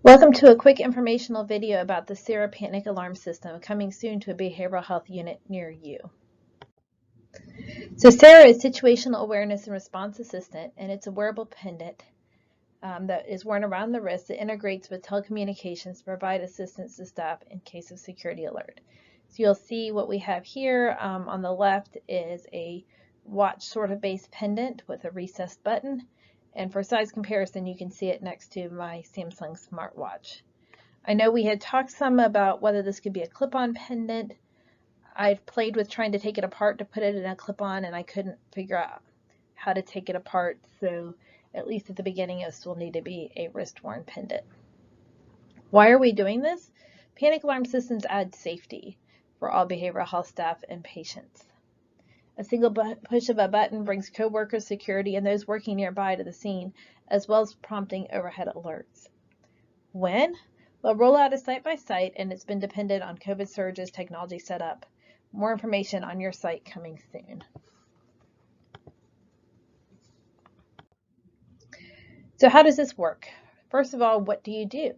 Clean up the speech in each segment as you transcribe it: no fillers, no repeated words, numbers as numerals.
Welcome to a quick informational video about the Sara Panic Alarm System coming soon to a behavioral health unit near you. So Sara is Situational Awareness and Response Assistant, and it's a wearable pendant that is worn around the wrist that integrates with telecommunications to provide assistance to staff in case of security alert. So you'll see what we have here on the left is a watch sort of base pendant with a recessed button. And for size comparison, you can see it next to my Samsung smartwatch. I know we had talked some about whether this could be a clip-on pendant. I've played with trying to take it apart to put it in a clip-on, and I couldn't figure out how to take it apart. So at least at the beginning, this will need to be a wrist-worn pendant. Why are we doing this? Panic alarm systems add safety for all behavioral health staff and patients. A single push of a button brings co-workers, security, and those working nearby to the scene, as well as prompting overhead alerts. When? Well, rollout is site by site, and it's been dependent on COVID surges, technology set up. More information on your site coming soon. So how does this work? First of all, what do you do?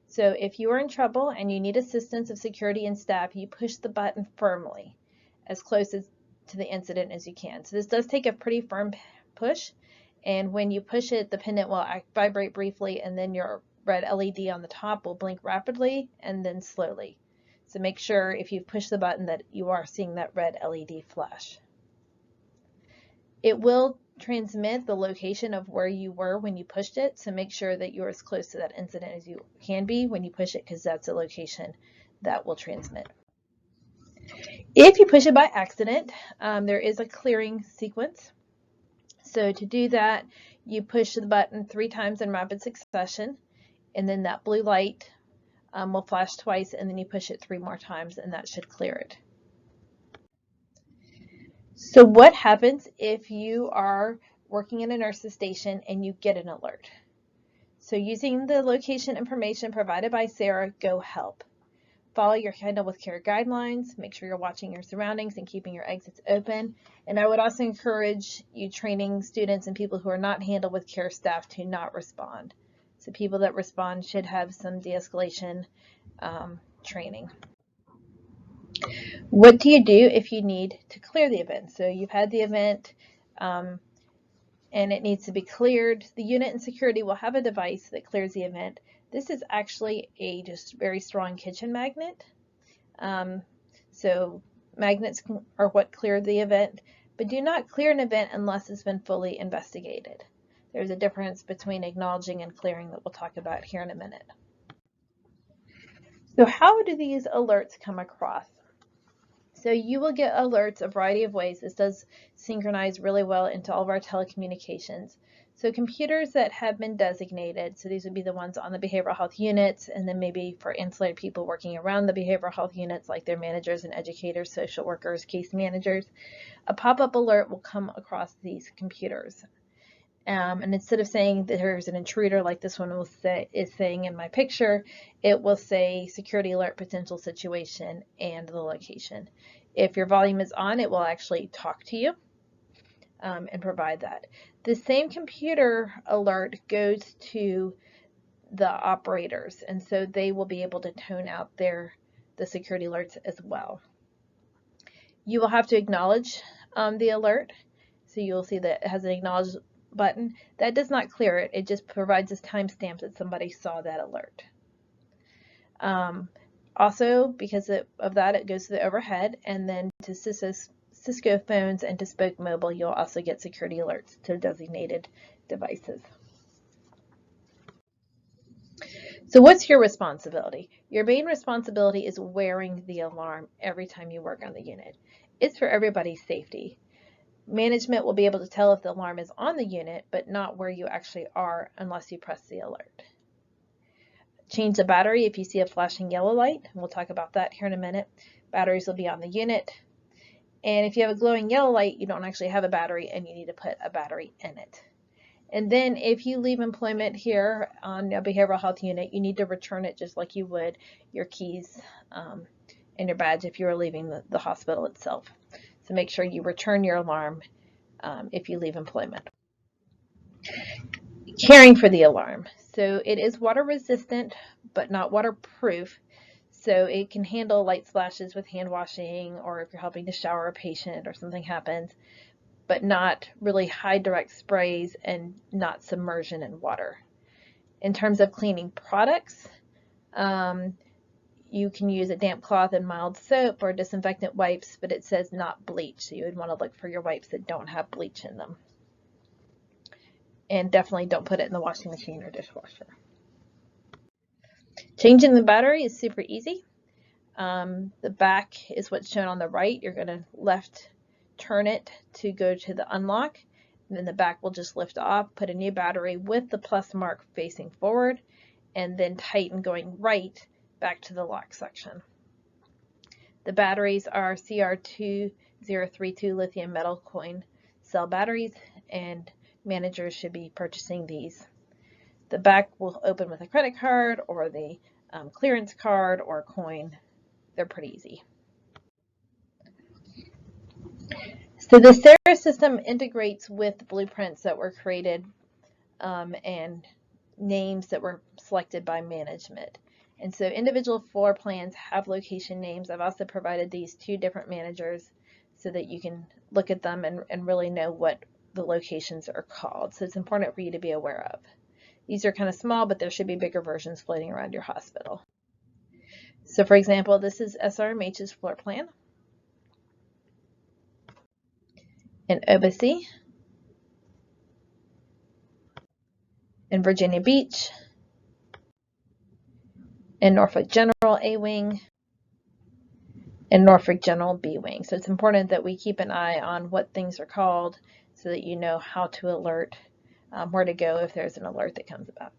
So if you are in trouble and you need assistance of security and staff, you push the button firmly, as close to the incident as you can. So this does take a pretty firm push, and when you push it, the pendant will vibrate briefly, and then your red LED on the top will blink rapidly and then slowly. So make sure if you've pushed the button that you are seeing that red LED flash. It will transmit the location of where you were when you pushed it, so make sure that you're as close to that incident as you can be when you push it, because that's the location that will transmit. If you push it by accident, there is a clearing sequence. So to do that, you push the button 3 times in rapid succession, and then that blue light will flash twice, and then you push it 3 more times, and that should clear it. So what happens if you are working in a nurse's station and you get an alert? So using the location information provided by Sara, go help. Follow your handle with care guidelines, make sure you're watching your surroundings and keeping your exits open. And I would also encourage you training students and people who are not handled with care staff to not respond. So people that respond should have some de-escalation training. What do you do if you need to clear the event? So you've had the event and it needs to be cleared. The unit and security will have a device that clears the event. This is actually a just very strong kitchen magnet. So magnets are what clear the event, but do not clear an event unless it's been fully investigated. There's a difference between acknowledging and clearing that we'll talk about here in a minute. So how do these alerts come across? So you will get alerts a variety of ways. This does synchronize really well into all of our telecommunications. So computers that have been designated, so these would be the ones on the behavioral health units, and then maybe for ancillary people working around the behavioral health units, like their managers and educators, social workers, case managers. A pop-up alert will come across these computers. And instead of saying that there's an intruder like this one is saying in my picture, it will say security alert, potential situation, and the location. If your volume is on, it will actually talk to you and provide that. The same computer alert goes to the operators, and so they will be able to tone out the security alerts as well. You will have to acknowledge the alert. So you'll see that it has an acknowledge button. That does not clear it. It just provides us timestamp that somebody saw that alert. Also, because of that, it goes to the overhead, and then to Cisco phones and to Spoke Mobile, you'll also get security alerts to designated devices. So what's your responsibility? Your main responsibility is wearing the alarm every time you work on the unit. It's for everybody's safety. Management will be able to tell if the alarm is on the unit, but not where you actually are unless you press the alert. Change the battery if you see a flashing yellow light. We'll talk about that here in a minute. Batteries will be on the unit. And if you have a glowing yellow light, you don't actually have a battery and you need to put a battery in it. And then if you leave employment here on a behavioral health unit, you need to return it just like you would your keys and your badge if you were leaving the hospital itself. So make sure you return your alarm if you leave employment. Caring for the alarm. So it is water resistant, but not waterproof. So it can handle light splashes with hand washing, or if you're helping to shower a patient or something happens, but not really high direct sprays and not submersion in water. In terms of cleaning products, you can use a damp cloth and mild soap or disinfectant wipes, but it says not bleach. So you would want to look for your wipes that don't have bleach in them. And definitely don't put it in the washing machine or dishwasher. Changing the battery is super easy. The back is what's shown on the right. You're going to left turn it to go to the unlock, and then the back will just lift off, put a new battery with the plus mark facing forward, and then tighten going right back to the lock section. The batteries are CR2032 lithium metal coin cell batteries, and managers should be purchasing these. The back will open with a credit card or the clearance card or a coin. They're pretty easy. So the Sara system integrates with blueprints that were created and names that were selected by management. And so individual floor plans have location names. I've also provided these 2 different managers so that you can look at them and really know what the locations are called. So it's important for you to be aware of. These are kind of small, but there should be bigger versions floating around your hospital. So for example, this is SRMH's floor plan in Obacy, in Virginia Beach, in Norfolk General A Wing, and Norfolk General B Wing. So it's important that we keep an eye on what things are called so that you know how to alert, where to go if there's an alert that comes about.